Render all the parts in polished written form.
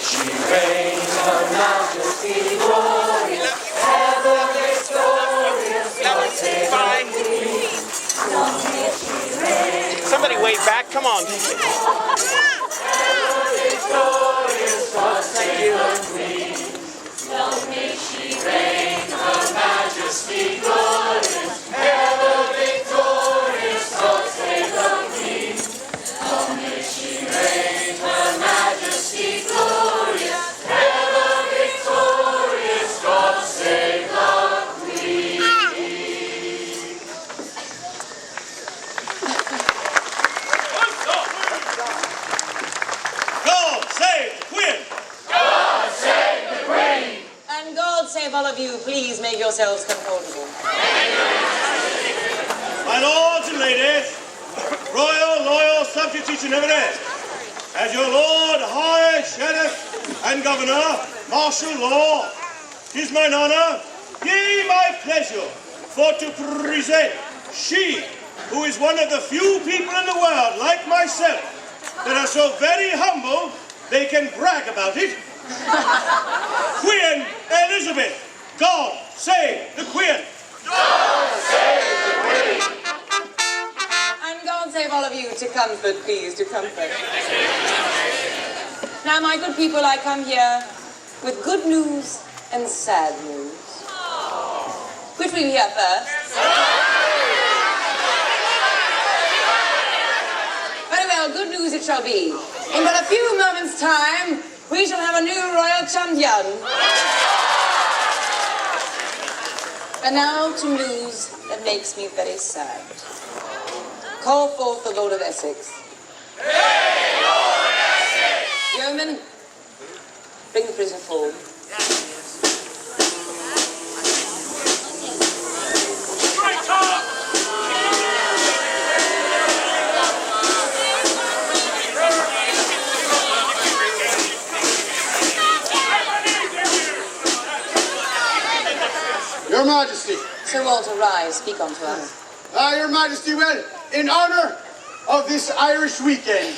she reign, her majesty glorious, ever victorious, God save our Queen. Long may she reign. Somebody wave back, come on. Ever victorious, God save our Queen. Long may she reign, her majesty glorious, ever victorious, God save our Queen. Long may she reign, her majesty glorious, ever victorious, God save our Queen. God save the Queen! God save the Queen! And God save all of you. Please make yourselves comfortable. My lords and ladies, royal, loyal subjects each and every day, as your Lord High Sheriff and Governor, martial law, it is mine honor, yea, my pleasure, for to present she, who is one of the few people in the world, like myself, that are so very humble, they can brag about it. Queen Elizabeth, God save the Queen! God save the Queen! And God save all of you. To comfort, please, to comfort. Now, my good people, I come here with good news and sad news. Which will you hear first? Very well, good news it shall be. In but a few moments' time, we shall have a new royal champion. And now to news that makes me very sad. Call forth the Lord of Essex. Hey, Lord Essex! Yeoman, bring the prisoner forward. Your Majesty. Sir Walter, rise. Speak unto us. Your Majesty, well, in honor of this Irish weekend,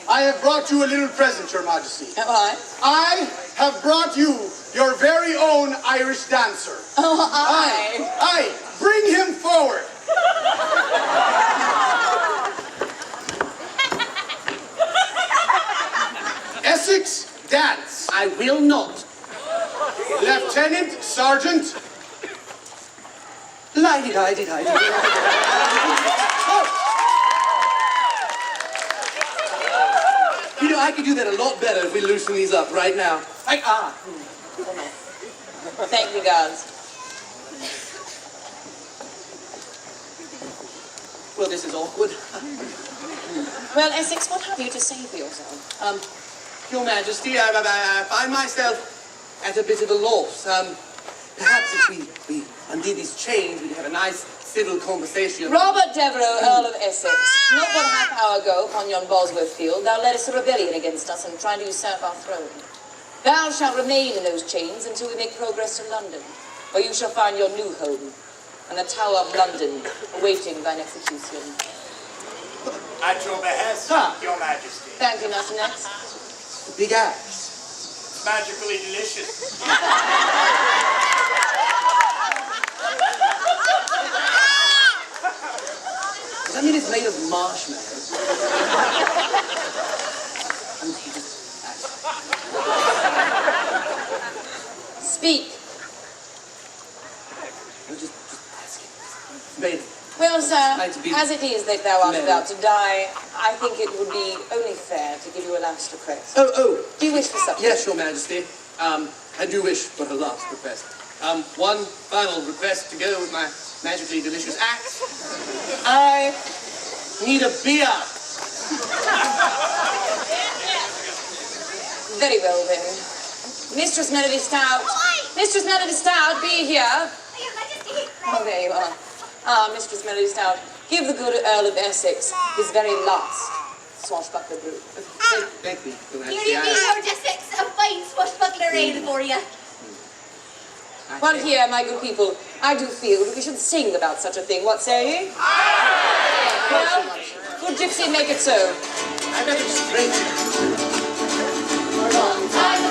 I have brought you a little present, Your Majesty. All right. I have brought you your very own Irish dancer. Oh, I. Aye, bring him forward. Essex, dance. I will not. Lieutenant, Sergeant. Lie-di-di-di-di. You know, I could do that a lot better if we loosen these up right now. Thank you, guards. Well, this is awkward. Well, Essex, what have you to say for yourself? Your Majesty, I find myself at a bit of a loss. Perhaps if we undid these chains, we'd have a nice civil conversation. Robert Devereux, Earl of Essex, not but a half hour ago upon yon Bosworth field, thou leddest a rebellion against us and tried to usurp our throne. Thou shalt remain in those chains until we make progress to London, where you shall find your new home, and the Tower of London, awaiting thine execution. At your behest, Your Majesty. Thank you, Master Next. Big axe. It's magically delicious. Does that mean it's made of marshmallows? Speak. Just ask it. Made. Well, sir, Like to be as it is that thou art married. about to die, I think it would be only fair to give you a last request. Oh. Do you wish for something? Yes, Your Majesty. I do wish for a last request. One final request to go with my magically delicious axe. I need a beer. Very well, then. Mistress Melody Stout. Mistress Melody Stout, be here. Oh, there you are. Mistress Melody Stout, give the good Earl of Essex his very last swashbuckler brew. Thank you, Your Here Majesty. you be, Lord Essex, a fine swashbuckler ale for you. Well, here, my good people, I do feel that we should sing about such a thing. What say ye? Well, good gypsy, make it so. I bet it's great. For a long time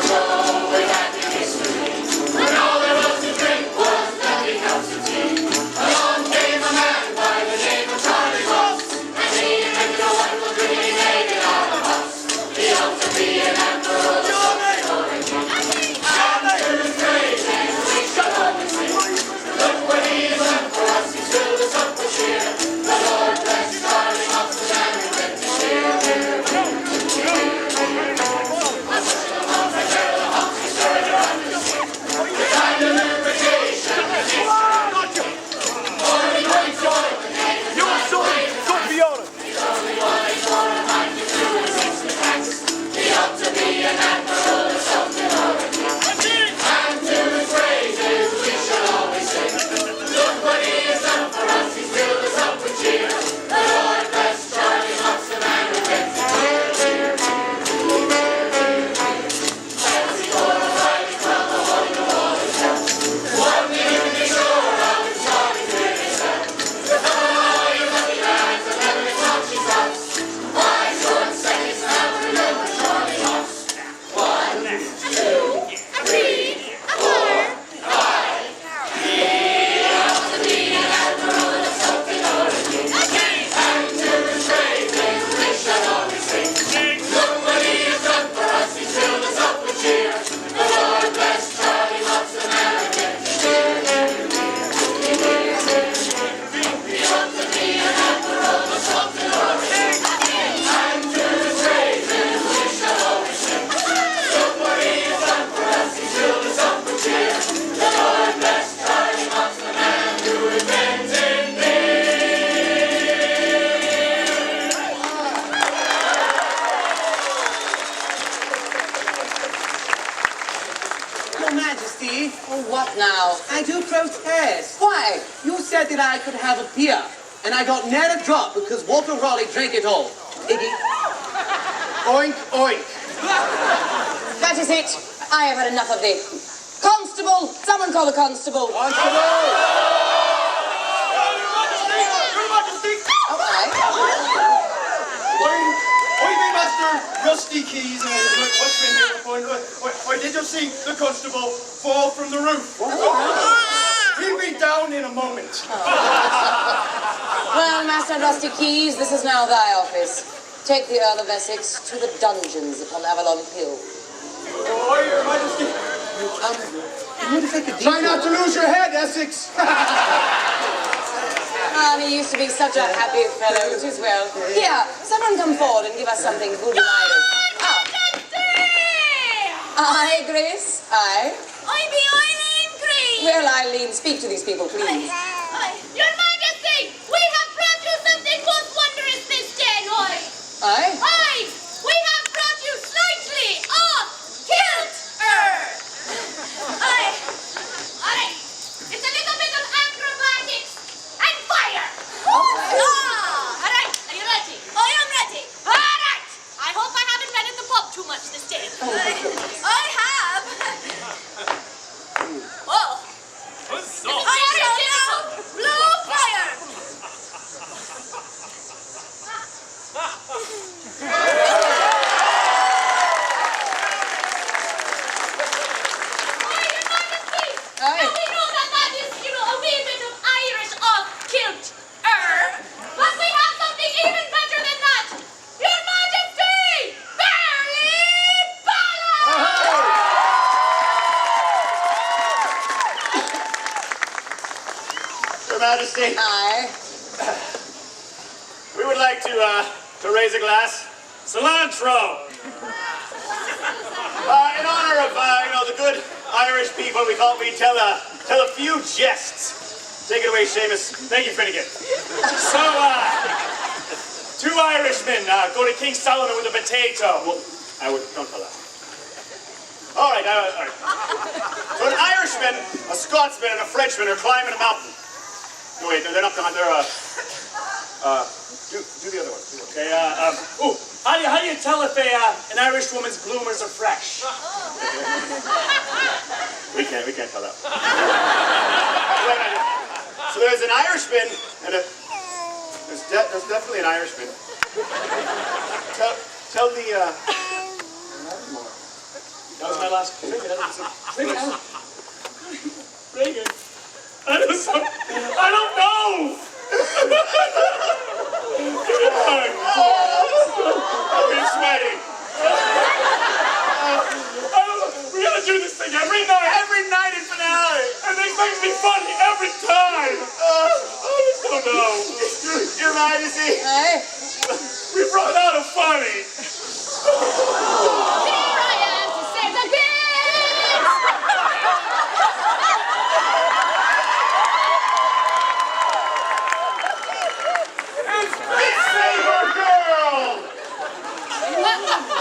Your Majesty, Oh, what now? I do protest. Why? You said that I could have a beer, and I got near a drop because Walter Raleigh drank it all. Iggy. Oink, oink. That is it. I have had enough of this. Constable! Someone call the constable. Constable! Oh, aye. Oi, me master, Rusty Keys, and what's been here before? Why did you see the constable fall from the roof? He'll be down in a moment. Well, Master Rusty Keys, this is now thy office. Take the Earl of Essex to the dungeons upon Avalon Hill. Oh, your majesty. You need to take a deep Try not to lose your head, Essex. He used to be such a happy fellow, it is well. Here, someone come forward and give us something good and Irish. Aye, Grace, aye. I be Eileen Green. Well, Eileen, speak to these people, please. Your Majesty, we have brought you something most wondrous this day, Lord. Aye? Aye, we have brought you slightly off kilter. Aye, it's a little bit of acrobatics and fire. All right, are you ready? I am ready. All right, I hope I haven't been at the pub too much this day. I have. Oh. This is very difficult. Blue fire. Aye. We know that is, a wee bit of Irish off-kilt, but we have something even better than that. Your Majesty, Barry Ballard! Your Majesty, Aye. we would like to raise a glass. Cilantro! In honor of, the good Irish people, we thought we'd tell a few jests. Take it away, Seamus. Thank you, Finnegan. So, two Irishmen go to King Solomon with a potato. Well, don't tell that. All right. So an Irishman, a Scotsman, and a Frenchman are climbing a mountain. No, wait, they're not climbing, they're, do the other one. Okay, how do you tell if an Irish woman's bloomers are fresh? We can't tell that. So there's an Irishman and there's definitely an Irishman. Tell the, that was my last, Reagan. I don't know. I'm sweating. We gotta do this thing every night. Every night in finale. And they expect to be funny every time. I just don't know. Your Majesty. Aye. We've run out of funny. Here I am to save the kids! Saber girl.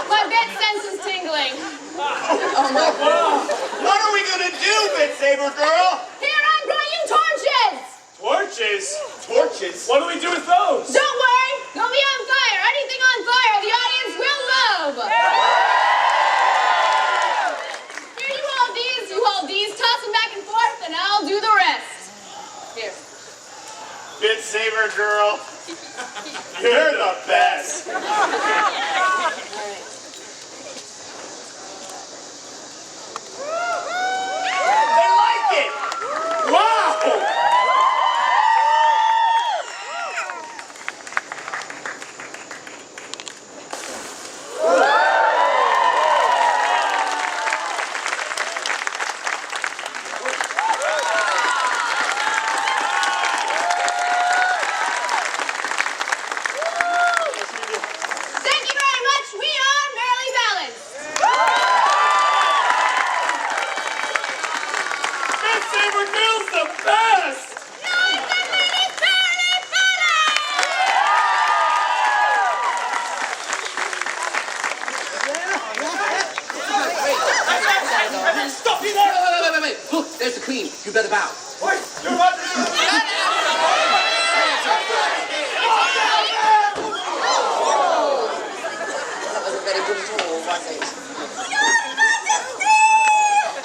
My bed sense is tingling. Oh, my God. What are we gonna do, Bit Saber girl? Here, I brought you torches! Torches. Torches. What do we do with those? Don't worry, they'll be on fire. Anything on fire, the audience will love. Here, you hold these, toss them back and forth, and I'll do the rest. Here. Bit Saber girl. You're the best. They like it. Wow. Thank you very much. We are Merrily Balanced. Bit Saber girl's the best. Nice and many Merrily Stop you there. Look, there's the Queen. You better bow. Wait, you're about to... That wasn't very good at all, was it? Your Majesty!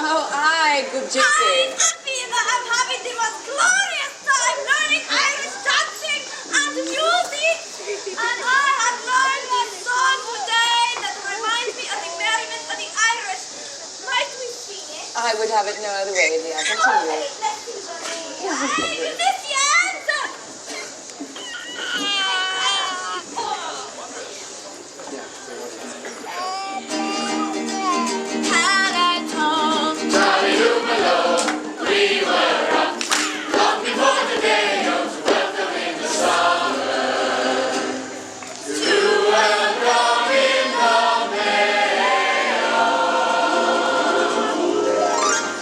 Oh, aye, good gypsy. I'm happy that I'm having the most glorious time learning Irish dancing and music. And I have learned this song today that reminds me of the merriment of the Irish. Might we sing it? I would have it no other way, dear. Continue. Let's sing it. Musicians! Had I told Johnny Lumalo, we were up long before the day of welcoming the summer. To welcome in the mail.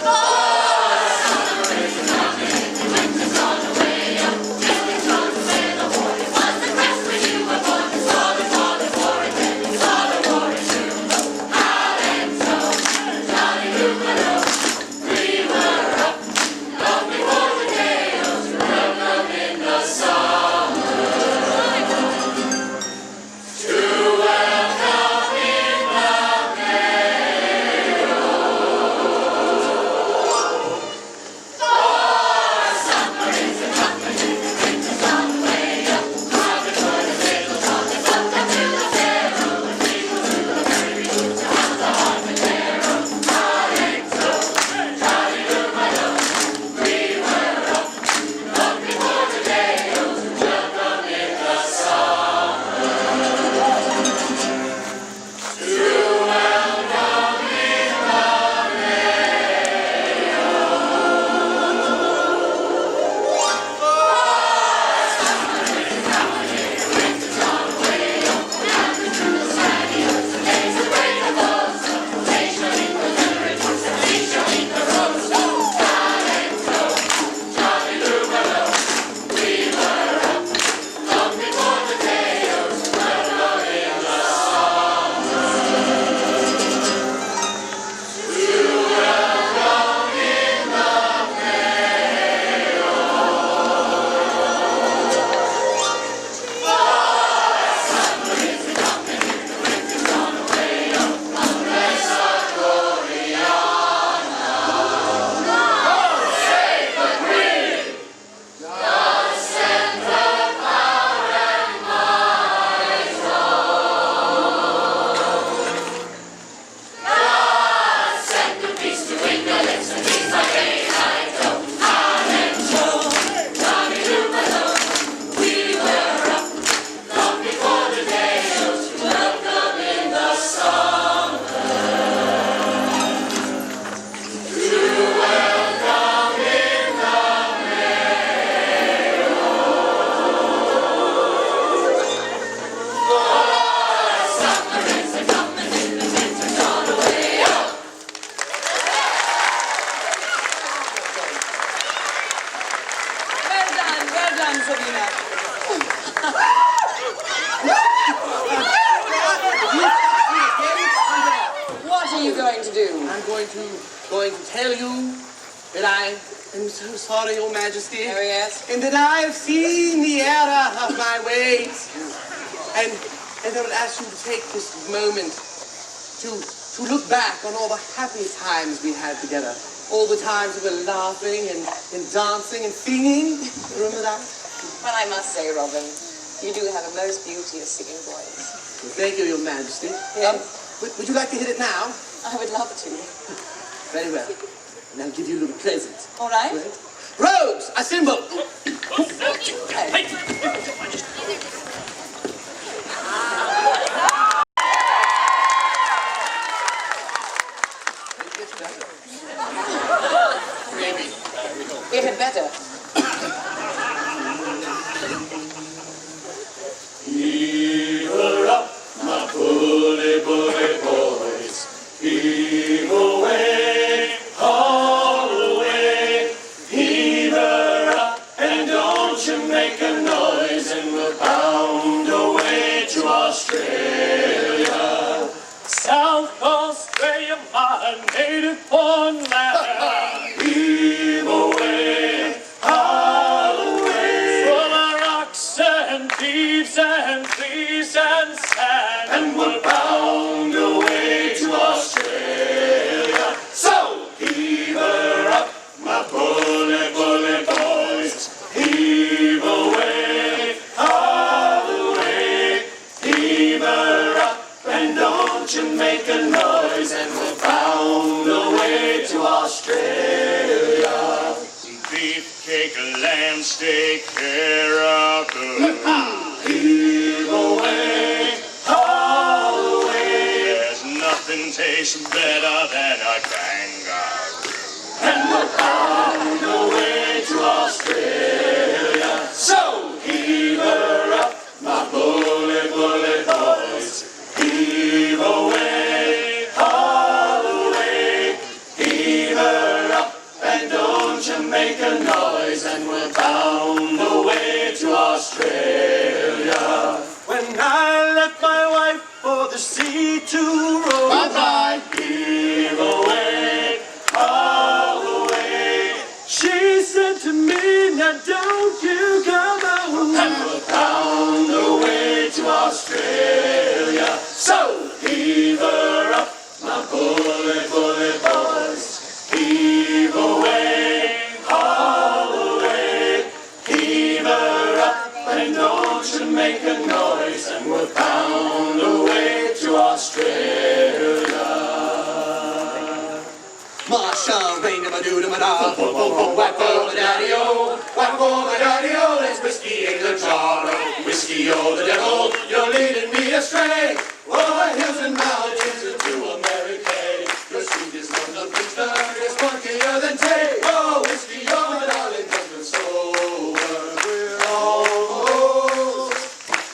Oh, summer is coming, winter's on the way up. Just because the sailor boy was the best when you were born. It's all for it, then it's all a war too. Johnny Lumalo, we were up long before the day of welcoming the summer. To welcome in the mail. For summer is a coming, winter's on the way up. Harvard for the sailors on the boat, and to the Pharaoh, and people to the merry good to have the heart and narrow. Johnny Lumalo, we were up long before the day of welcoming the summer. To welcome in the mail. Summer is coming, winter's on the way up. And through the sandy hills, the days of rain and close. They shall eat the lyrics, we shall eat the rose. Johnny Lumalo, we were up long before the day of welcoming the summer. To welcome in the mail. Summer is a coming, winter's on the way up. Unless a Gloriana. God save the Queen. God send her power and might on. God send the peace to England, and peace by day and night. Oh, Alan Johnny Lumalo, we were up long before the day of welcoming the summer. To welcome in the mail. For summer is a coming, winter's on the way up. Well done, Sabina. What are you going to do? I'm going to tell you that I am so sorry, Your Majesty. Oh, yes. And that I have seen the error of my ways. And I would ask you to take this moment to look back on all the happy times we had together. All the times we were laughing and dancing and singing. Remember that? Well, I must say, Robin, you do have a most beauteous singing voice. Well, thank you, Your Majesty. Yes. Would you like to hit it now? I would love to. Very well. And I'll give you a little present. All right. Rose, a symbol. Maybe. We had better. Heave her up, my bully, bully boys. Heave away, haul away. Heave her up, and don't you make a noise, and we'll bound away to Australia. South Australia, my native born land. Australia. Beefcake, lamb steak, caribou. Heave away, haul away, There's nothing tastes better than a kangaroo. and we're bound away to Australia. So heave her up, my bully, bully boys. Heave away, haul away, heave her up, and don't you make a noise, and we're bound away to Australia. When I left my wife for the sea to roam, Bye-bye, heave away, haul away, she said to me, now don't you come and out. we're bound away to Australia. So heave her up, my bully, bully boys. Heave away, haul away, heave her up, and don't you make a noise, and we're bound away to Australia. Marshall, rain to my doo to my da. Whack for the daddy-o, whack for the daddy-o, there's whiskey in the jar. Whiskey, oh the devil, you're leading me astray. Over hills and mountains into America. Your sweet is one of Pittsburgh, is funkier than Tay. Oh, whiskey, oh my darling, husband sober.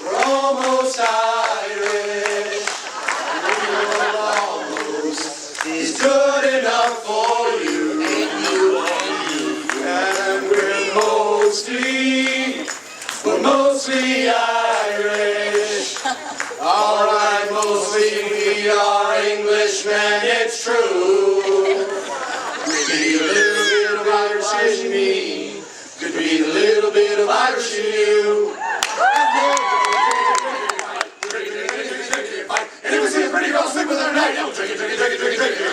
We're almost Irish. We're almost is good enough for you. And we're mostly Irish. All right, mostly we are Englishmen, it's true. Could be a little bit of Irish in me. Could be a little bit of Irish in you. And it was here pretty well sleep with her night. Drink it,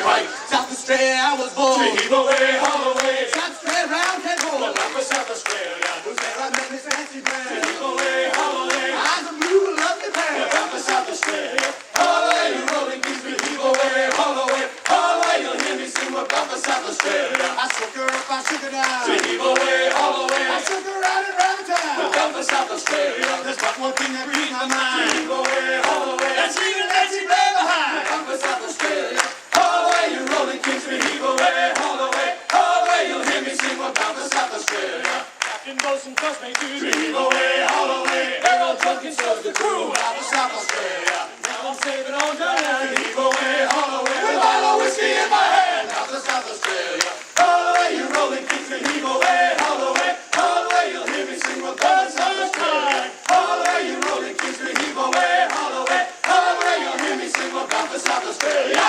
fight. South Australia, I was born. Heave away, haul away. South Australia, round Cape Horn. Look up for South Australia. Who's there? I met Miss Nancy Brown. Heave away, haul away. Eyes of blue, lovely brown. Look up for South Australia. Haul away, you rolling Kingsby. Heave away, haul away. Haul away, you'll hear me sing. Look up for South Australia. I shook her up, I shook her down. Heave away, haul away. I shook her round and round town. Look up for South Australia. There's but one thing that reads my mind. Heave away, haul away. That's leaving Nancy Brown behind. Look up for South Australia. Haul away, you rolling Kingsby. Heave away, haul away. Haul away, you'll hear me sing. Look up for South Australia. Captain Bosun, first mate, Heave away, haul away. They're all drunk and so's the crew out of South Australia. now I'm saving all your land. Heave away, haul away. With a bottle of whiskey in my hand. Out to South Australia. Haul away, you rolling Kingsby. Heave away, haul away. Haul away, you'll hear me sing. We're going to South Australia. Haul away, you rolling Kingsby. Heave away, haul away. Haul away, you'll hear me sing. We're going to South Australia.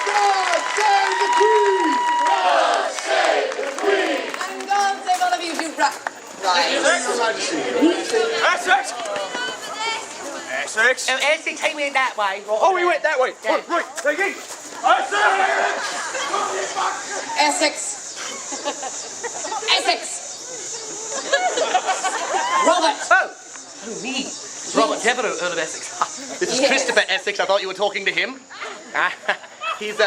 God save the Queen! God save the Queen. And God save all of you, right. Essex! Essex! Nancy, take me that way. Oh, we went that way. Yeah. Oh, right, take it. Essex. Essex. Robert. Oh, me. Robert Devereux, Earl of Essex. This is Yes. Christopher Essex. I thought you were talking to him. He's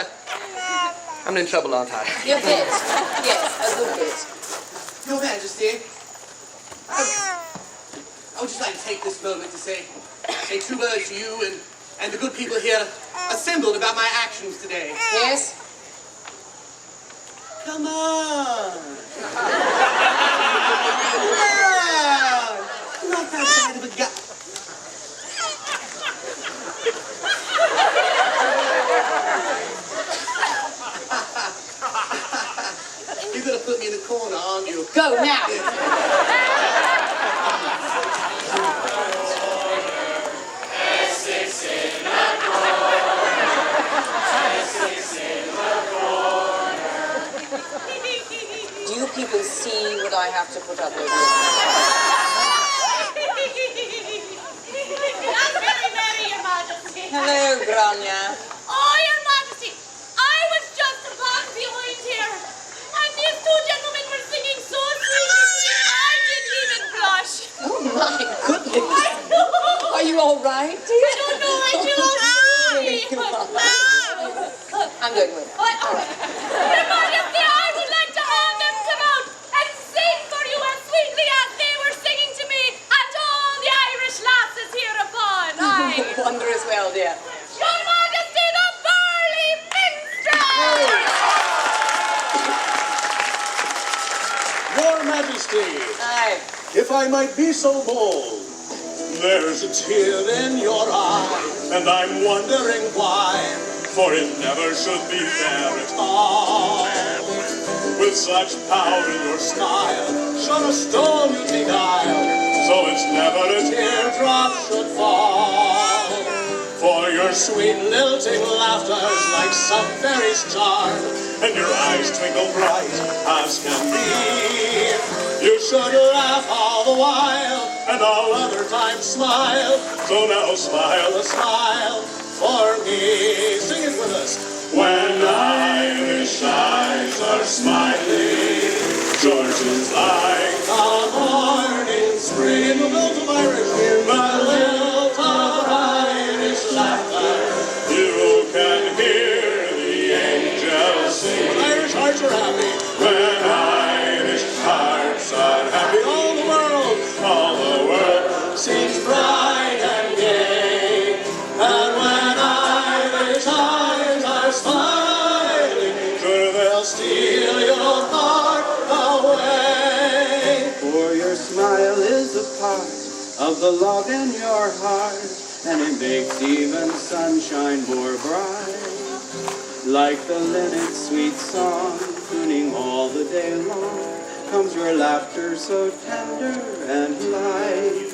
I'm in trouble, aren't I? You're fit. Yes, a good bit. Your Majesty, I would just like to take this moment to say two words to you and the good people here assembled about my actions today. Yes? Come on. Come on. You're not that bad of a guy. You're gonna put me in the corner, aren't you? Go now. Do you people see what I have to put up with? That's very merry, Your Majesty. Hello, Grania. Oh, Your Majesty, I was just about behind here, and these two gentlemen were singing so sweetly, I didn't even blush. Oh, my goodness. I know. Are you all right, dear? I don't know, I do. I'm going with it. All right. Your Majesty, I would like to have them come out and sing for you as sweetly as they were singing to me and to all the Irish lasses hereupon. Aye. Wondrous well, dear. Your Majesty, the Burley Minstrel! Your Majesty, Aye. if I might be so bold, there's a tear in your eye, and I'm wondering why, for it never should be there at all. With such power in your style, should a stone you beguile, so it's never a teardrop should fall. For your sweet lilting laughter's like some fairy's charm, and your eyes twinkle bright as can be. You should laugh all the while, and all other times smile. So now smile a smile for me. Sing it with us. When Irish eyes are smiling, George is like a morning spring. In the lilt of Irish, in the lilt of Irish laughter, you can hear the angels sing. When Irish hearts are happy, when Irish hearts are happy, all the world seems bright and gay. And when Irish eyes are smiling, sure they'll steal your heart away. For your smile is a part of the love in your heart, and it makes even sunshine more bright. Like the linnet's sweet song, crooning all the day long, comes your laughter so tender and light.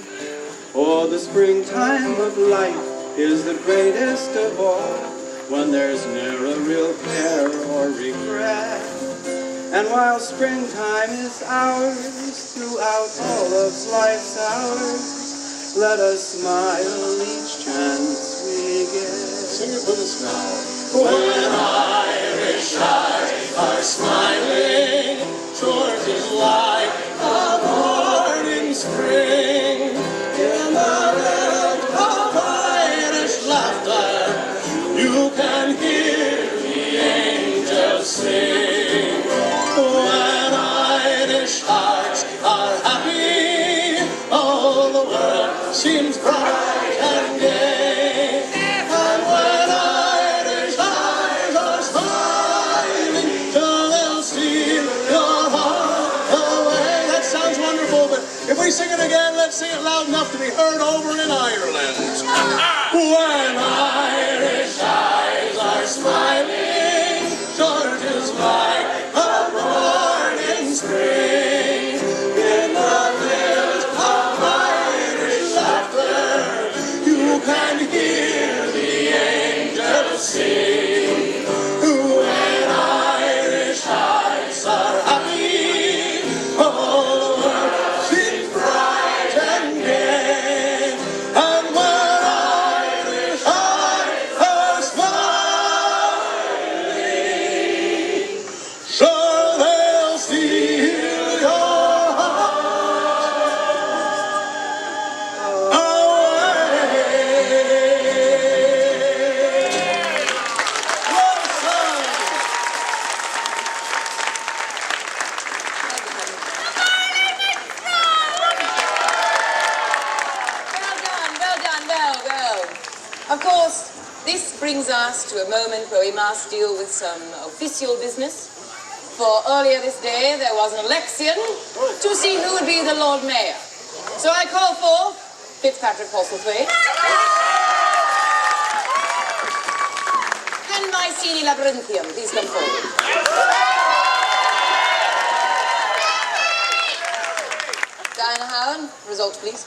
Oh, the springtime of life is the greatest of all, when there's ne'er a real care or regret. And while springtime is ours, throughout all of life's hours, let us smile each chance we get. Sing it with us now. When Irish eyes are smiling, George is like a morning spring. In the lilt of Irish laughter, you can hear the angels sing. When Irish hearts are happy, all the world seems bright and gay. And when Irish eyes are smiling, they'll steal your heart away. That sounds wonderful, but if we sing it again, let's sing it loud enough to be heard over in Ireland. When Irish eyes are smiling, George is like a morning spring. In the lilt of Irish laughter, you can hear the angels sing. When Irish eyes are happy, all the world seems bright and gay. And when Irish eyes are smiling, sure they'll steal your heart away. Well sung. Well. Of course, this brings us to a moment where we must deal with some official business. For earlier this day, there was an election to see who would be the Lord Mayor. So I call forth Fitzpatrick Postlethwaite and Mycenae Labyrinthium. Please come forward. Diana Howard, results please.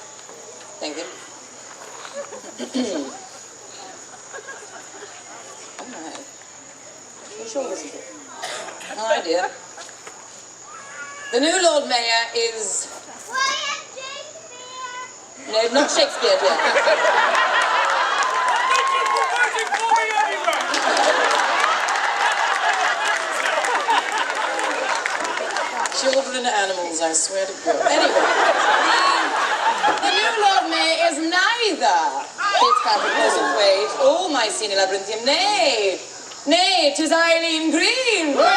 Thank you. All right. You sure this is it? Oh, I did. The new Lord Mayor is... No, not Shakespeare, dear. Children and animals, I swear to God. Anyway, the new Lord Mayor is neither Fitzpatrick Postlethwaite wait. Oh, my senior labyrinthium, nay. Nay, 'tis Eileen Green. God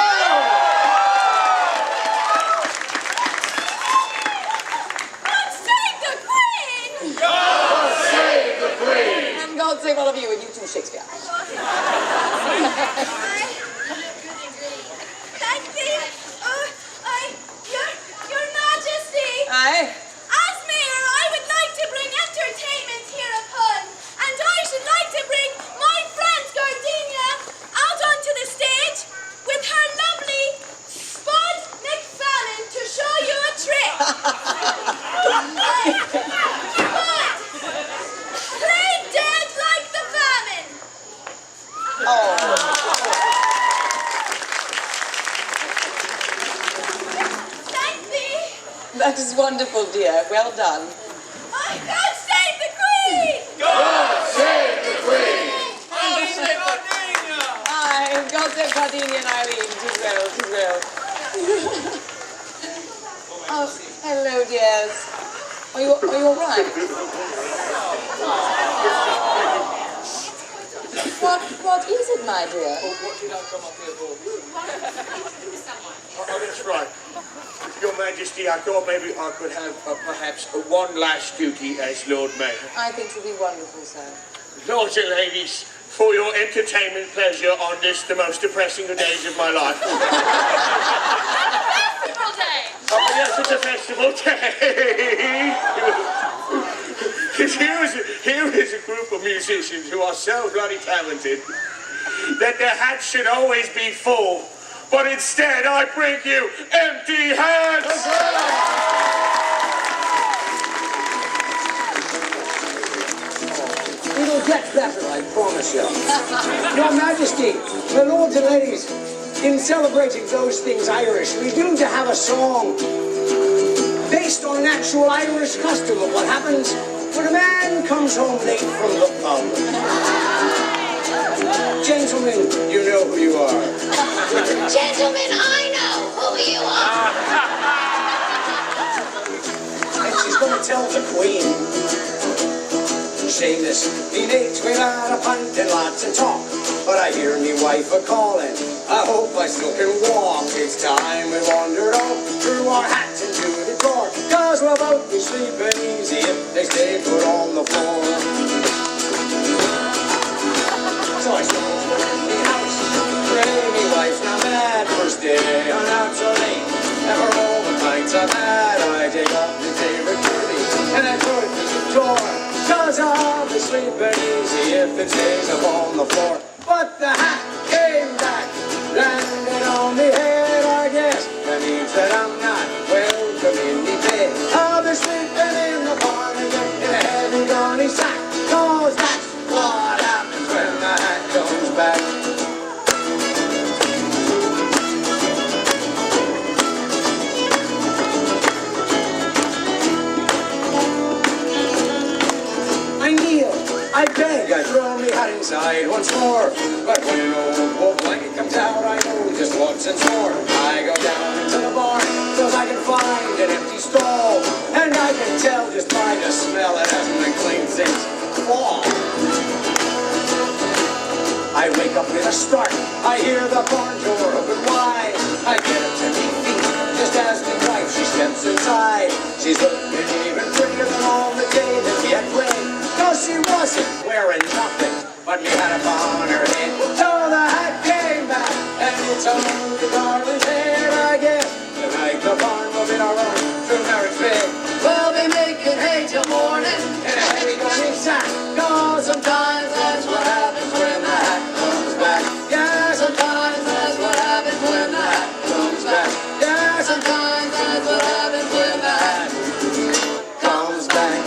save the Queen! God save the Queen! And God save all of you, and you too, Shakespeare. Thank thee, your Majesty. Aye. As mayor, I would like to bring entertainment hereupon, and I should like to bring my friend Gardenia out onto the stage with her lovely Spud McFallon to show you a trick. Spud, play dead like the famine. Thank thee. That is wonderful, dear. Well done. God save the Queen! God save the Queen! Aye, God save Gardenia and Eileen. 'Tis well, 'tis well. Oh, hello, dears. Are you all right? What is it, my dear? What did I come up here for? Oh, that's right. Your Majesty, I thought maybe I could have perhaps one last duty as Lord Mayor. I think it'll be wonderful, sir. Lords and ladies, for your entertainment pleasure on this, the most depressing of days of my life. Festival day! Oh, yes, it's a festival day. Here is a group of musicians who are so bloody talented that their hats should always be full, but instead I bring you empty hats. It'll get better, I promise you. Your Majesty, the lords and ladies, in celebrating those things Irish, we do to have a song based on an actual Irish custom of what happens when a man comes home late from the pub. Gentlemen, you know who you are. Gentlemen, I know who you are. And she's going to tell the Queen. Seamus, he makes me out a pint and lots of talk, but I hear me wife a-calling. I hope I still can walk. It's time we wandered off, threw our hats into the drawer, 'cause we'll both be sleeping easy if they stay put on the floor. So I strolled to the house, pray me wife's not mad, first day I'm out so late, and for all the pints I've had, I take off the favorite kirby, and I throw it through the door, 'cause I'll be sleeping easy if it stays up on the floor. But the hat came back, landed on me head, I guess. That means that I'm not welcome in the bed. I'll be sleeping in the barn again in a heavy gunny sack, 'cause that's what happens when the hat comes back. I kneel, I beg, I throw me hat inside once more. But when an old wolf like it comes out, I know just what's in store. I go down into the barn, 'cause I can find an empty stall, and I can tell just by the smell it hasn't been cleaned since fall. I wake up with a start, I hear the barn door open wide. I get up to my feet, just as my wife, she steps inside. She's looking even prettier than all the day that we had played. No, she wasn't wearing nothing, but we had a on her head. So the hat came back, and it's on the darling's head, I guess. Tonight the barn will be our own true marriage bed. We'll be making hay till morning in a heavy gunny sack. 'Cause sometimes that's what happens when the hat comes back. Yeah, sometimes that's what happens when the hat comes back. Yeah, sometimes that's what happens when the hat comes back.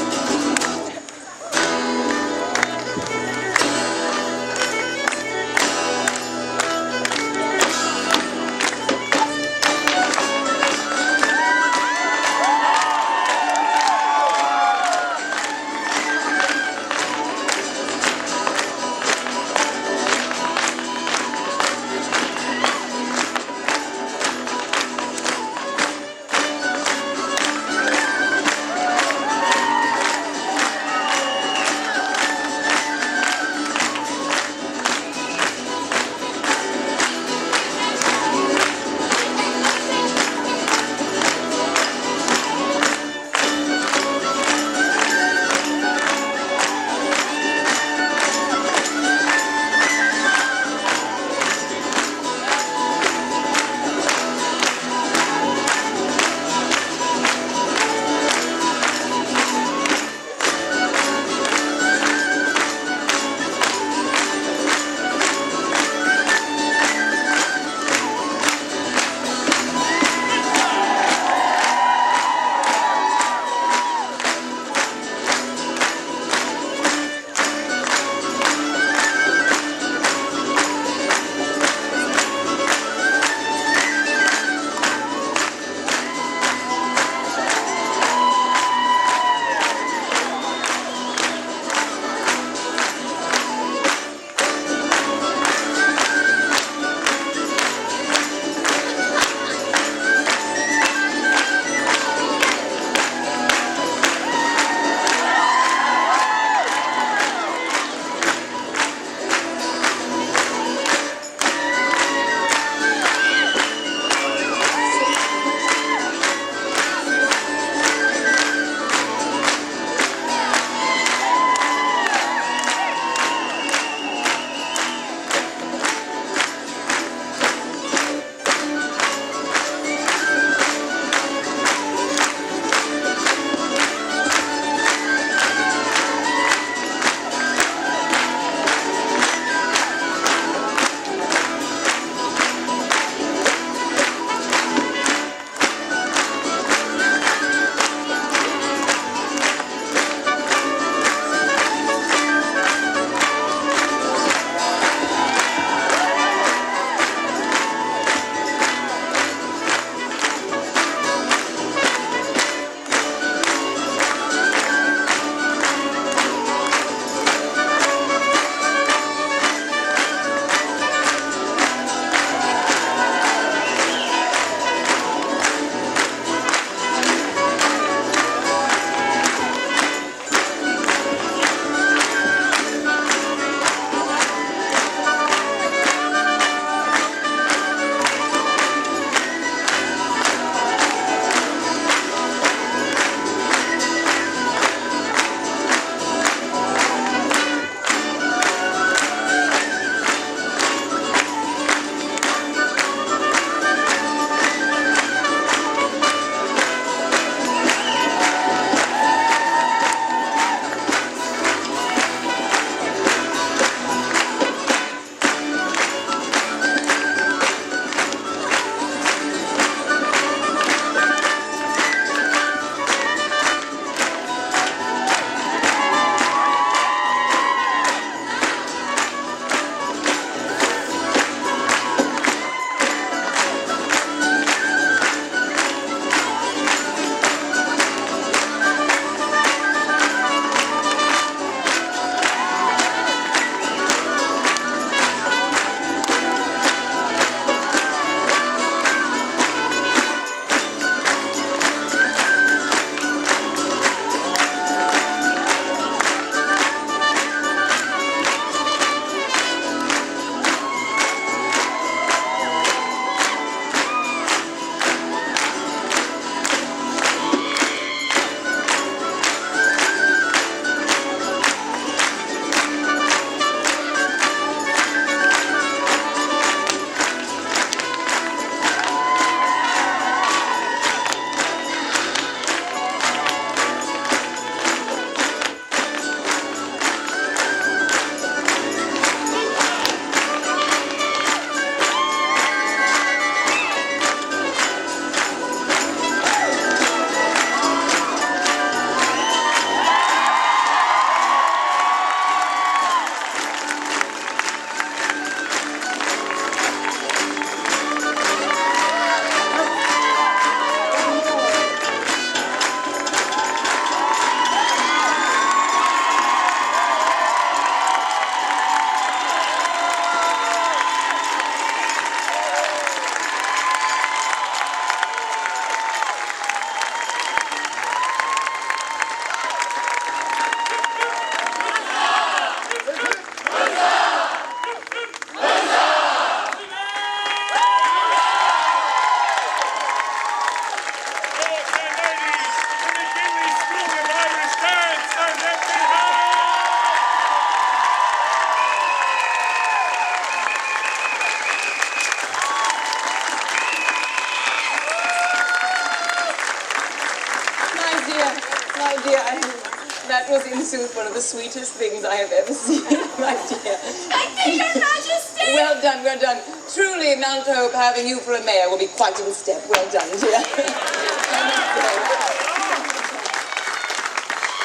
That was in sooth one of the sweetest things I have ever seen, my dear. Thank you, Your Majesty. Well done, well done. Truly, Mount Hope, having you for a mayor will be quite in step. Well done, dear.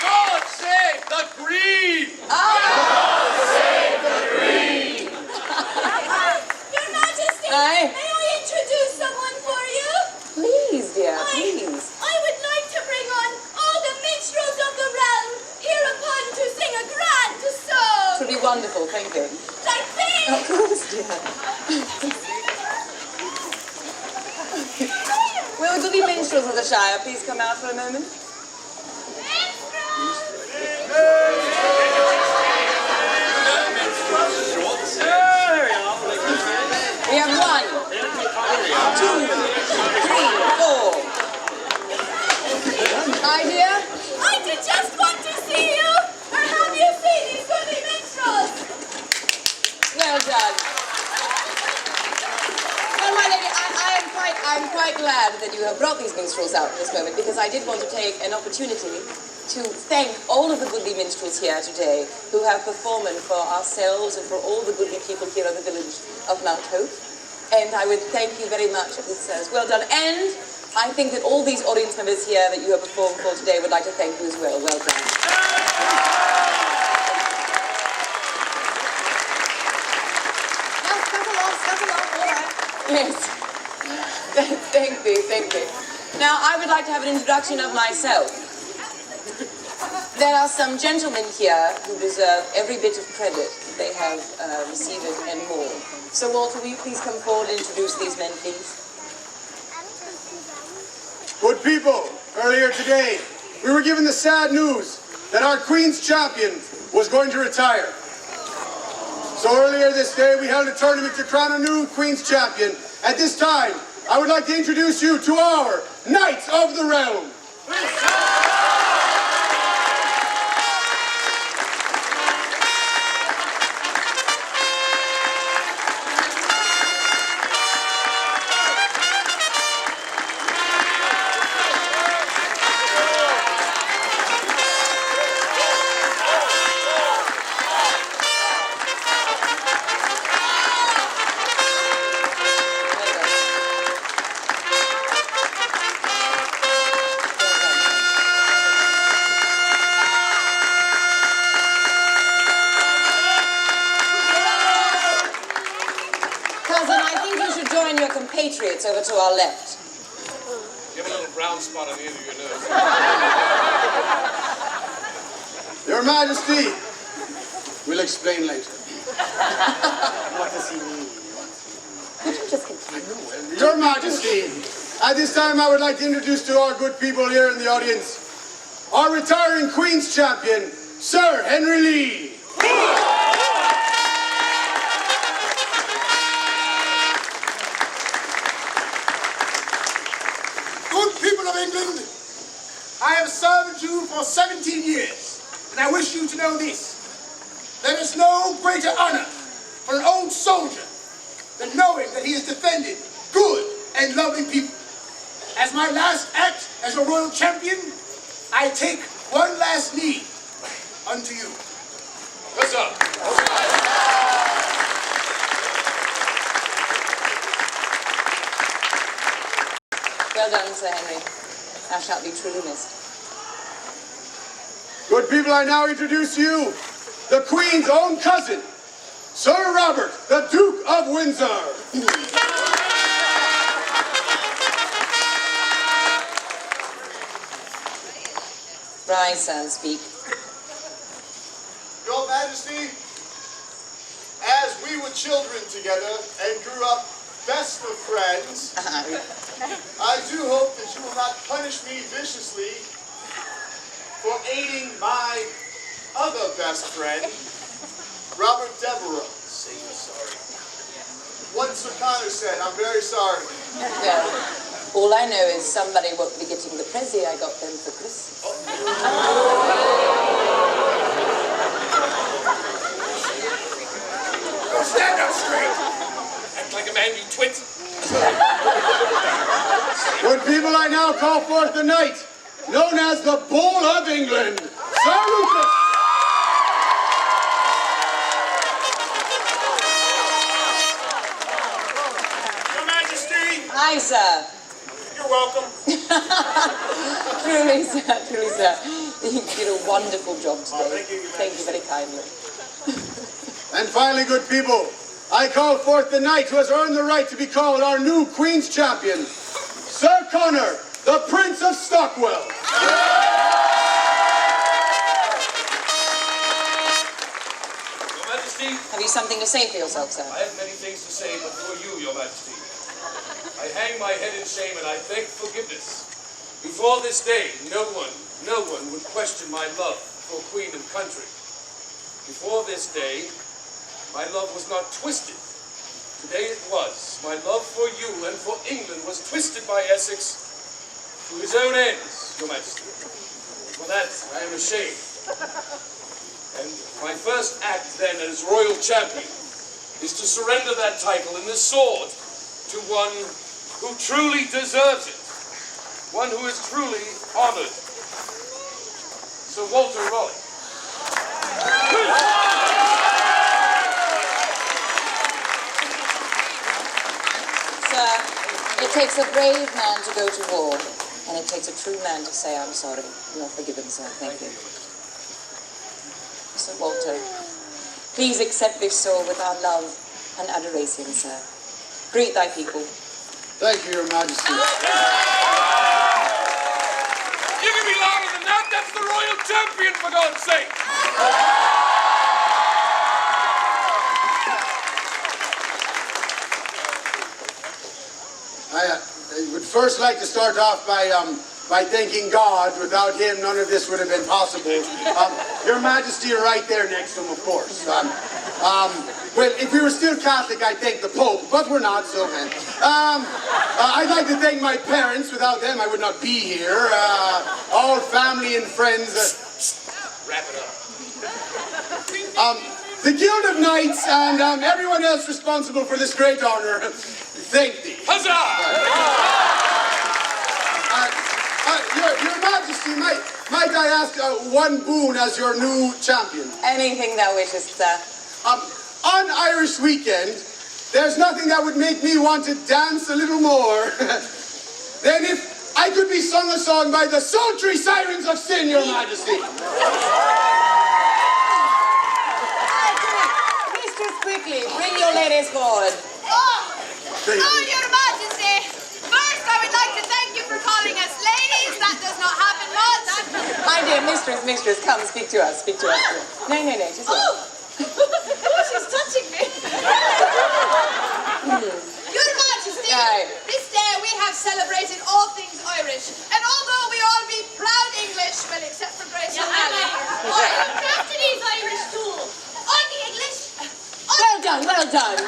God save the Queen! Your Majesty, Aye. may I introduce someone for you? Please, dear, please. I would like to bring on all the minstrels of the realm hereupon to sing a grand song. It would be wonderful, thank you. Like this. Of course, dear. Will the goody minstrels of the Shire please come out for a moment? We have 1, 2, 3, 4. Hi, dear. I did just want to see you. Or have you seen these goody minstrels? Well done. Well, my lady, I'm quite glad that you have brought these minstrels out at this moment, because I did want to take an opportunity to thank all of the goodly minstrels here today who have performed for ourselves and for all the goodly people here in the village of Mount Hope. And I would thank you very much if this is well done. And I think that all these audience members here that you have performed for today would like to thank you as well. Well done. Now, scuffle off, all right. Yes. Thank you. Now, I would like to have an introduction of myself. There are some gentlemen here who deserve every bit of credit they have received and more. So, Walter, will you please come forward and introduce these men, please? Good people, earlier today, we were given the sad news that our Queen's champion was going to retire. So earlier this day, we held a tournament to crown a new Queen's champion. At this time, I would like to introduce you to our Knights of the Realm. Compatriots over to our left. You have a little brown spot on the end of your nose. Your Majesty, we'll explain later. What does he mean? Could you just continue? Your Majesty, at this time I would like to introduce to our good people here in the audience our retiring Queen's champion, Sir Henry Lee. Good people of England, I have served you for 17 years, and I wish you to know this. There is no greater honor for an old soldier than knowing that he has defended good and lovely people. As my last act as a royal champion, I take one last knee unto you. What's up? Well done, Sir Henry. Thou shalt be truly missed. Good people, I now introduce you the Queen's own cousin, Sir Robert, the Duke of Windsor. Rise and speak. Your Majesty, as we were children together and grew up best of friends, I do hope that you will not punish me viciously for aiding my other best friend, Robert Devereux. Say you're sorry. Once O'Connor said, I'm very sorry. Well, all I know is somebody won't be getting the present I got them for Christmas. Stand up straight. Act like a man, you twit. Good people, I now call forth the knight known as the Bull of England. Sir Lucas. Your Majesty, Aye, sir. you're welcome. Truly, sir. You did a wonderful job today. thank you, Your Thank you very kindly. And finally, good people, I call forth the knight who has earned the right to be called our new Queen's Champion, Sir Connor, the Prince of Stockwell. Your Majesty, Have you something to say for yourself, sir? I have many things to say, but for you, Your Majesty. I hang my head in shame and I beg forgiveness. Before this day, no one would question my love for Queen and country. Before this day, my love was not twisted. Today it was. My love for you and for England was twisted by Essex to his own ends, Your Majesty. For that, I am ashamed. And my first act then as royal champion is to surrender that title and this sword to one who truly deserves it. One who is truly honored. Sir Walter Raleigh. Sir, it takes a brave man to go to war, and it takes a true man to say, I'm sorry. You're forgiven, sir. Thank you. Sir Walter, please accept this sword with our love and adoration, sir. Greet thy people. Thank you, Your Majesty. You can be louder than that. That's the royal champion, for God's sake. I would first like to start off by thanking God. Without him, none of this would have been possible. Your Majesty, you're right there next to him, of course. Well, if we were still Catholic, I'd thank the Pope, but we're not, so man. I'd like to thank my parents. Without them, I would not be here. All family and friends. Wrap it up. The Guild of Knights and everyone else responsible for this great honor. Thank thee. Huzzah! Your Majesty, might I ask one boon as your new champion? Anything thou wishest, sir. On Irish weekend, there's nothing that would make me want to dance a little more than if I could be sung a song by the sultry sirens of sin, Your Majesty. Mistress, quickly, bring your ladies forward. Your Majesty, first I would like to thank you for calling us ladies. That does not happen much. My dear mistress, come, speak to us. No, just Oh, she's touching me. Your Majesty, Aye. this day we have celebrated all things Irish, and although we all be proud English, well, except for Grace and Ally, I am crafted these Irish too. On the English. Well done.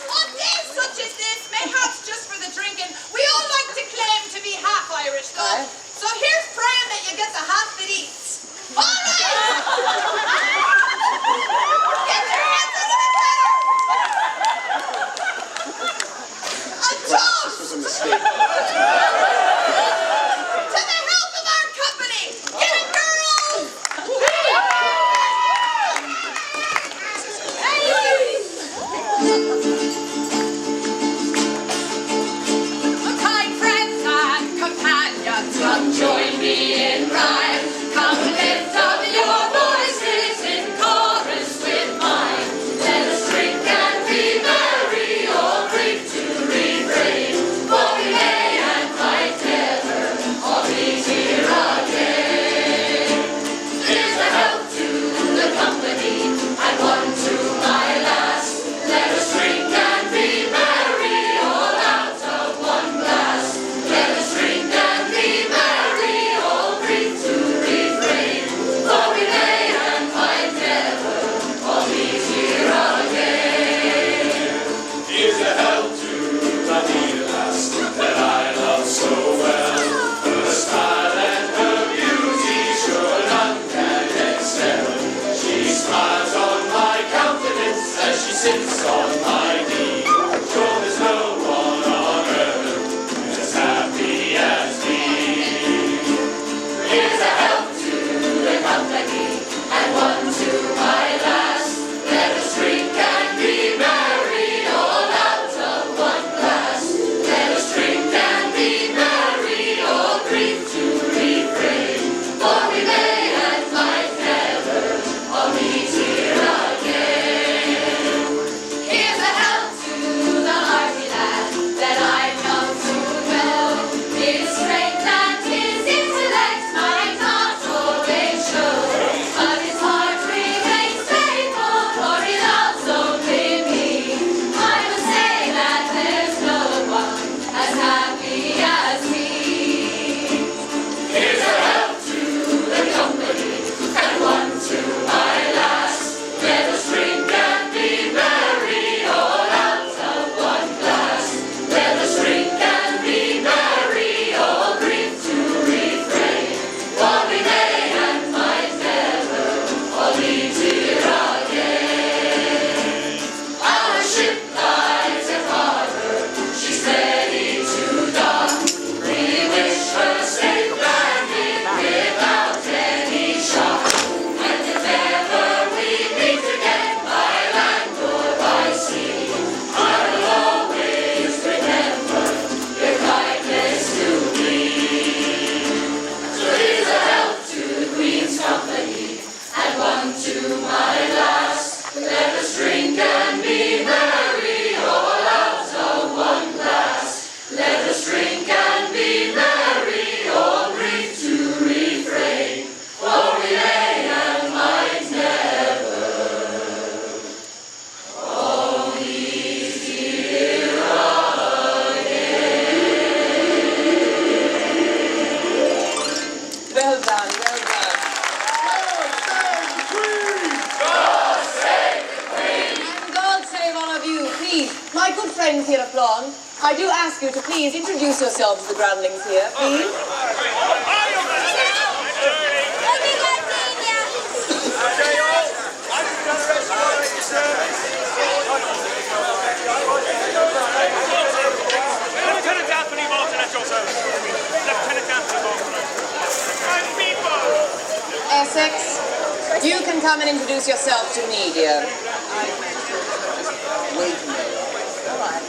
On days such as this, mayhaps just for the drinking, we all like to claim to be half Irish, though. Aye. So here's praying that you get the half that eats. All right! Get your hands out of the cellar! A toast! This was a mistake. To the health of our company! Get it, girls! Kind friends and companions, come join me in rhyme. Come lift up your voices in chorus with mine. Let us drink and be merry, or drink to refrain. For we may and might never all meet here again. Here's a health to the company, and one to my last. Let us drink and be merry, all out of one glass. Let us drink and be merry, all drink to refrain. For we may and might never all meet here again. Here's a health to Anita lass that I love so well. Her style and her beauty sure none can excel. She smiles on my countenance as she sits on my knee. Sure there's no one on earth as happy as me. Here's a health friends here applaud, I do ask you to please introduce yourselves to the groundlings here, please. Lieutenant Anthony Martin at your service. Lieutenant Anthony Martin. And people! Essex, you can come and introduce yourself to me, dear. Wait a minute. All right.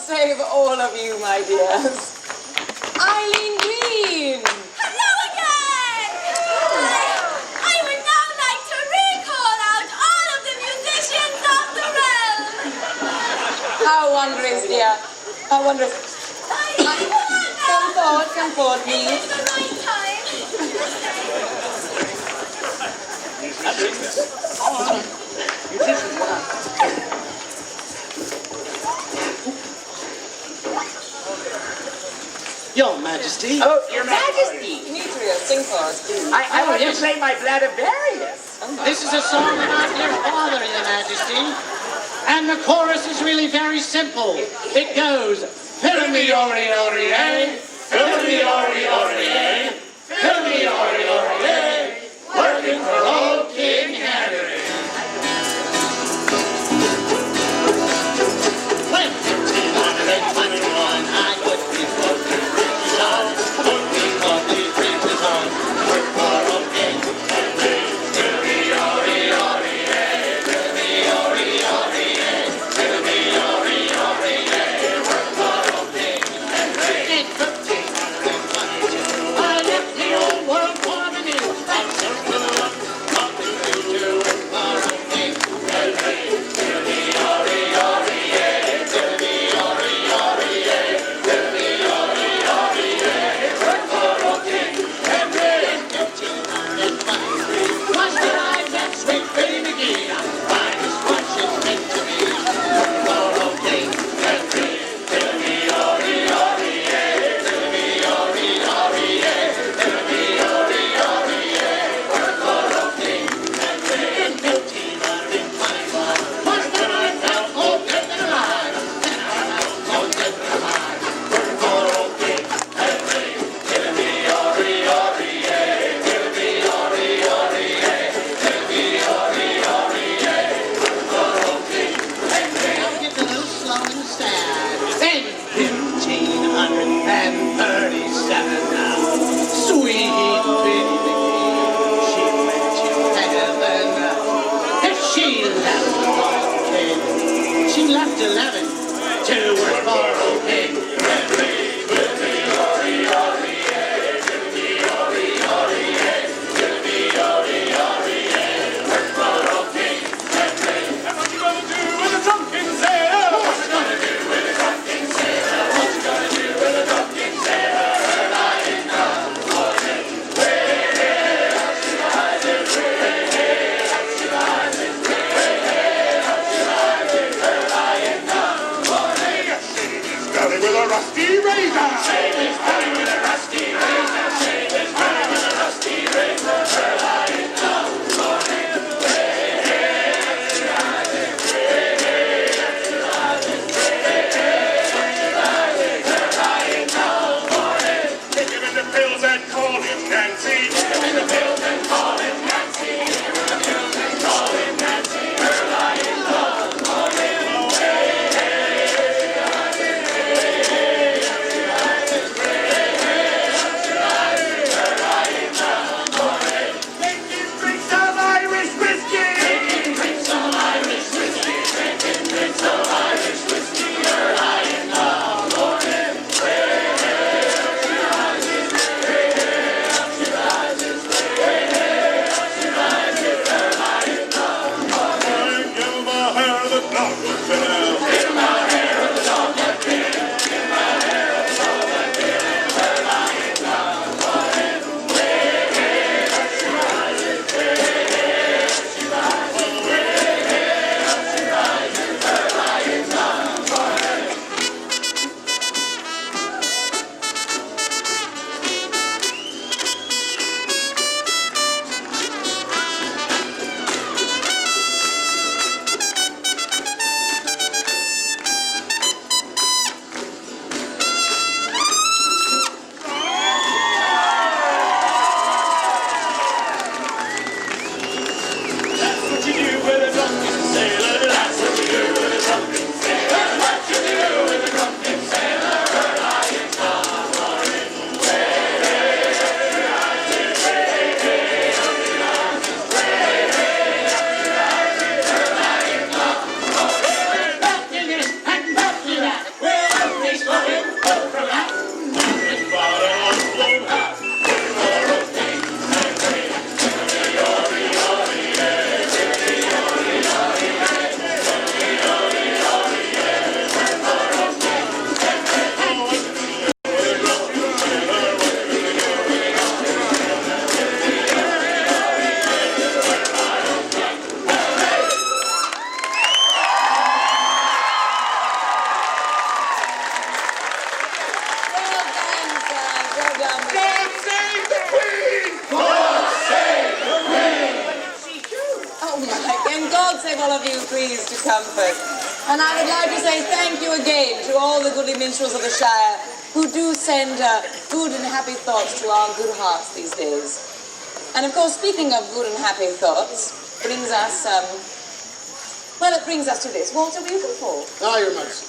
Save all of you, my dears. Eileen Green! Hello again! I would now like to recall out all of the musicians of the realm. How wondrous, dear. How wondrous. Come forward, please. It's the right time. Your Majesty. Oh, Your Majesty. Demetrius, sing for us, please. I want to play my Bladivarius. This is a song about your father, Your Majesty. And the chorus is really very simple. It goes, Fill-me-ori-ori-ay, Fill-me-ori-ori-ay, Fill-me-ori-ori-ay, working for old King Henry. When 1521, I would be floating riches on, floating lovely riches on, work for old King Henry. Fill-me-ori-ori-ay, Fill-me-ori-ori-ay, Fill-me-ori-ori-ay, work for old King Henry. In 1522, I left the old world for hills that call him Nancy. Here in the hills that call him Nancy. Here in the hills that call him Nancy. Early in the morning. Drinking drinks of Irish whiskey. Drinking drinks of Irish whiskey. Drinking drinks of Irish whiskey. Early in the morning. All of you pleased to comfort. And I would like to say thank you again to all the goodly minstrels of the Shire who do send good and happy thoughts to our good hearts these days. And of course, speaking of good and happy thoughts, brings us, well, it brings us to this. Walter, will you come forward? Ah, Your Majesty.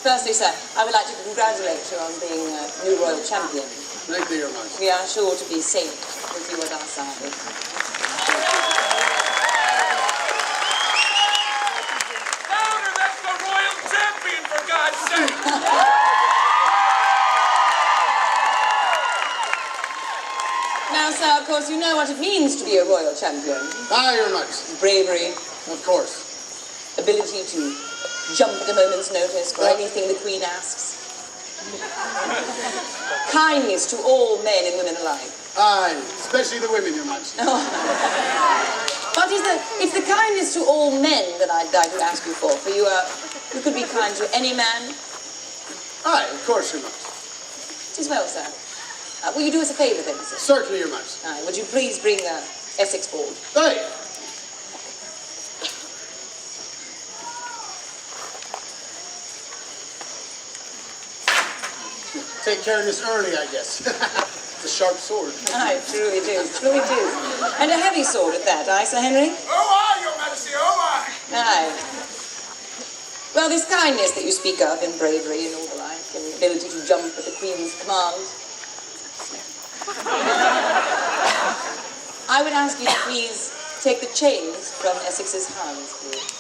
Firstly, sir, I would like to congratulate you on being new royal champion. Thank you, Your Majesty. We are sure to be safe with you at our side. Now, sir, of course, you know what it means to be a royal champion. Ah, Your Majesty. Bravery. Of course. Ability to jump at a moment's notice for anything the Queen asks. Kindness to all men and women alike. Aye, especially the women, Your Majesty. But it's the kindness to all men that I'd like to ask you for. For you could be kind to any man. Aye, of course, Your Majesty. Tis well, sir. Will you do us a favour then, sir? Certainly, Your Majesty. Aye, would you please bring Essex forward? Aye. Take care of this early, I guess. It's a sharp sword. Aye, true it is, true it is. And a heavy sword at that, aye, Sir Henry? Oh, aye, Your Majesty, oh, aye. Aye. Well, this kindness that you speak of, and bravery and all the like, and the ability to jump at the Queen's command, I would ask you to please take the chains from Essex's hands, please.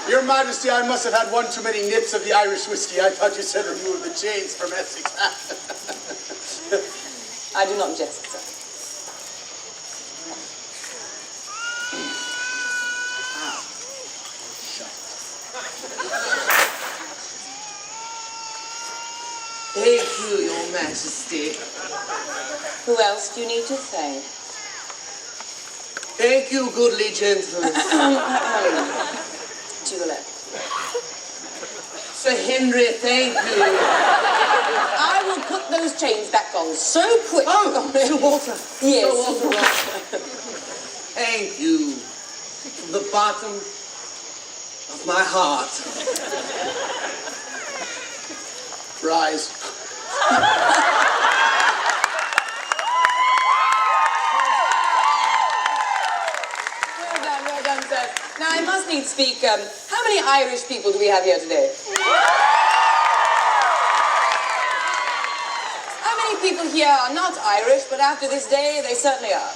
Your Majesty, I must have had one too many nips of the Irish whiskey. I thought you said remove the chains from Essex. I do not jest, sir. Thank you, Your Majesty. Who else do you need to thank? Thank you, goodly gentlemen. To the left. Sir Henry, thank you. I will put those chains back on so quick. Oh, Sir Walter. Yes. Sir Walter. Thank you. From the bottom of my heart. surprise. Well done, sir. Now, I must needs speak. How many Irish people do we have here today? How many people here are not Irish, but after this day, they certainly are?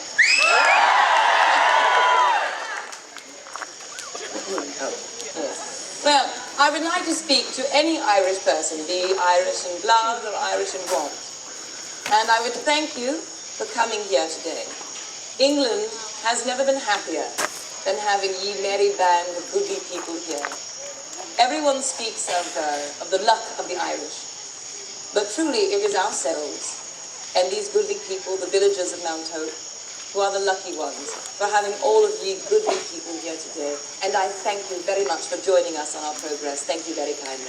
Yes. Well, I would like to speak to any Irish person, be Irish in blood or Irish in want. And I would thank you for coming here today. England has never been happier than having ye merry band of goodly people here. Everyone speaks of the luck of the Irish, but truly it is ourselves and these goodly people, the villagers of Mount Hope, who are the lucky ones for having all of ye goodly people here today. And I thank you very much for joining us on our progress. Thank you very kindly.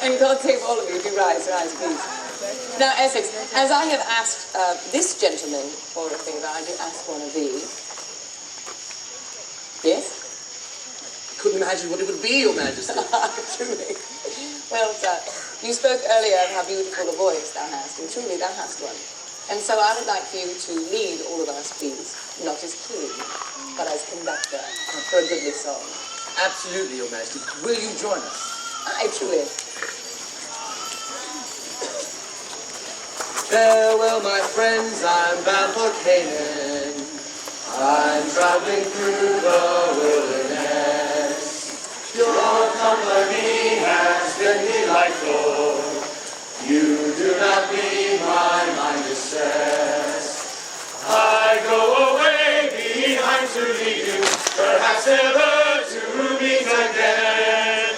And God save all of you. If you rise, please. Now, Essex, as I have asked this gentleman for a favour, I do ask one of thee. Yes? I couldn't imagine what it would be, Your Majesty. Truly. Well, sir, you spoke earlier of how beautiful a voice thou hast, and truly thou hast one. And so I would like for you to lead all of us, please, not as king, but as conductor, for a goodly song. Absolutely, Your Majesty. Will you join us? Aye, truly. Farewell, my friends, I'm bound for Canaan. I'm traveling through the wilderness. Your company has been delightful. You do not leave my mind distressed. I go away behind to leave you, perhaps never to meet again.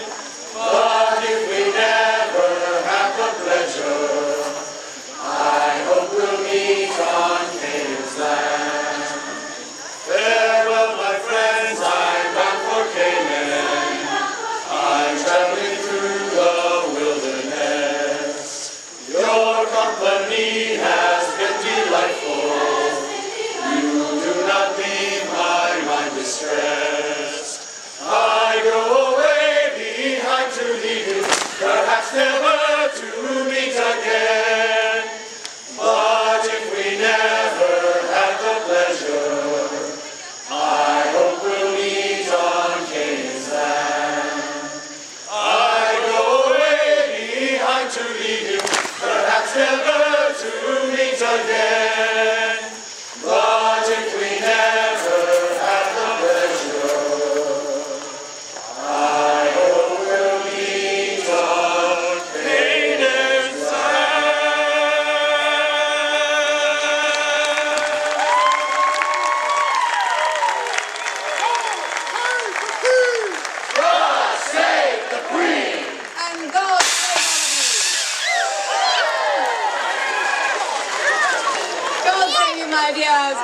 But if we never have the pleasure, I hope we'll meet on Canaan's land. Farewell, my friends, I'm bound for Canaan. I'm traveling through the wilderness. Your company has been delightful. You do not leave my mind distressed. I go away behind to leave you, perhaps never to meet again. But if we never have the pleasure, I hope we'll meet on Canaan's land. I go away behind to leave you, perhaps never to meet again. But if we never have the pleasure, I hope we'll meet on Canaan's land. God save the Queen! And God save all of you. God save you, my dears.